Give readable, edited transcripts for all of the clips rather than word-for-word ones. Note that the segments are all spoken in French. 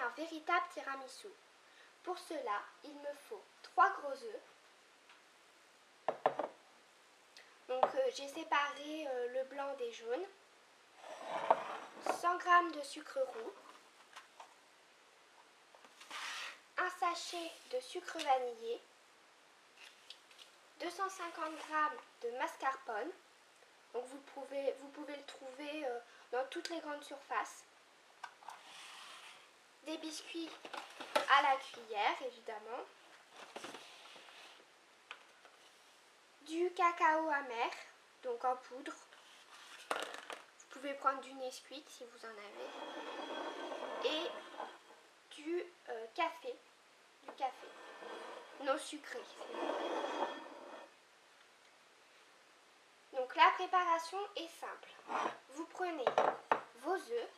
un véritable tiramisu. Pour cela, il me faut 3 gros œufs. Donc j'ai séparé le blanc des jaunes, 100 g de sucre roux, un sachet de sucre vanillé, 250 g de mascarpone. Donc vous pouvez le trouver dans toutes les grandes surfaces. Des biscuits à la cuillère évidemment. Du cacao amer, donc en poudre. Vous pouvez prendre du Nesquik si vous en avez. Et du café. Non sucré. Donc la préparation est simple. Vous prenez vos œufs.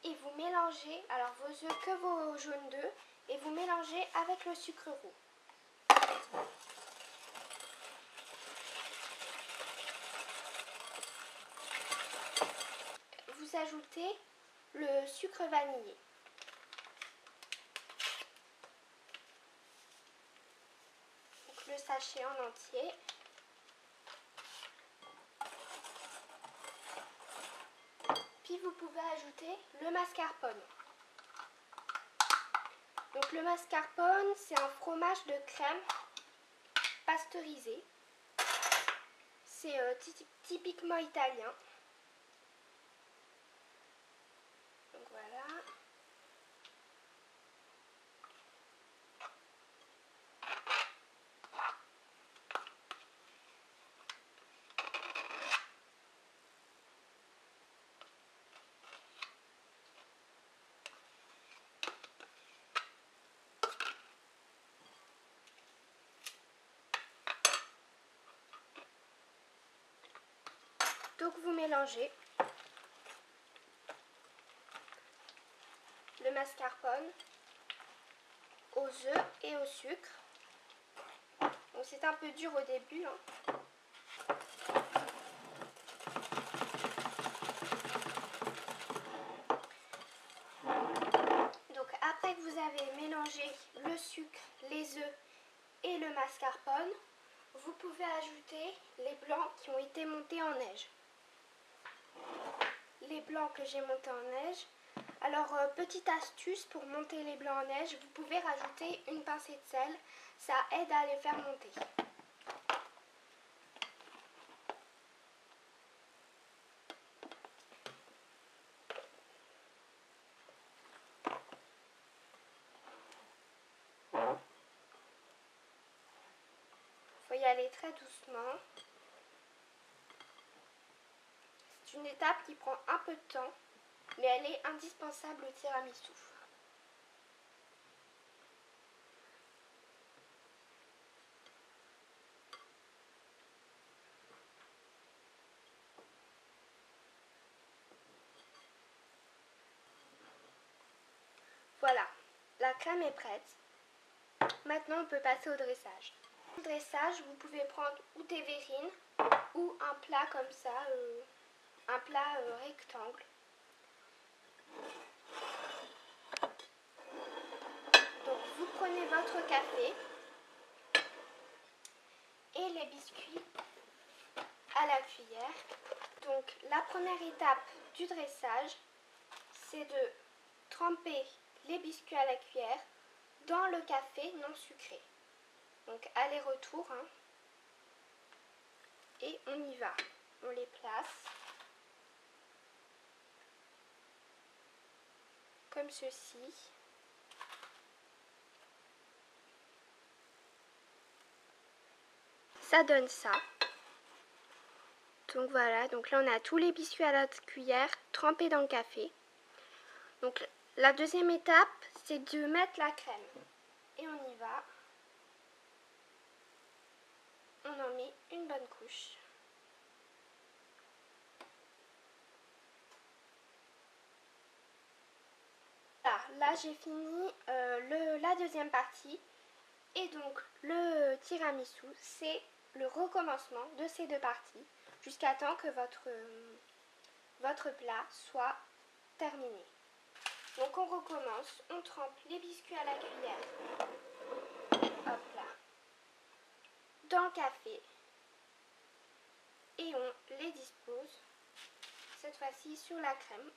Et vous mélangez, alors vos œufs que vos jaunes d'œufs, et vous mélangez avec le sucre roux. Vous ajoutez le sucre vanillé. Donc le sachet en entier. Puis vous pouvez ajouter le mascarpone. Donc le mascarpone, c'est un fromage de crème pasteurisé. C'est typiquement italien. Donc voilà. Donc vous mélangez le mascarpone aux œufs et au sucre. Donc c'est un peu dur au début, hein. Donc après que vous avez mélangé le sucre, les œufs et le mascarpone, vous pouvez ajouter les blancs qui ont été montés en neige. Les blancs que j'ai montés en neige. Alors, petite astuce pour monter les blancs en neige, vous pouvez rajouter une pincée de sel, ça aide à les faire monter. Il faut y aller très doucement. C'est une étape qui prend un peu de temps, mais elle est indispensable au tiramisu. Voilà, la crème est prête. Maintenant, on peut passer au dressage. Au dressage, vous pouvez prendre ou des verrines ou un plat comme ça, un plat rectangle. Donc, vous prenez votre café et les biscuits à la cuillère. Donc, la première étape du dressage, c'est de tremper les biscuits à la cuillère dans le café non sucré. Donc aller-retour, hein. Et on y va. On les place comme ceci. Ça donne ça. Donc voilà, donc là on a tous les biscuits à la cuillère trempés dans le café. Donc la deuxième étape, c'est de mettre la crème. Et on y va. On en met une bonne couche. Voilà, là j'ai fini la deuxième partie. Et donc le tiramisu, c'est le recommencement de ces deux parties jusqu'à temps que votre plat soit terminé. Donc on recommence, on trempe les biscuits à la cuillère, hop là, dans le café et on les dispose cette fois-ci sur la crème.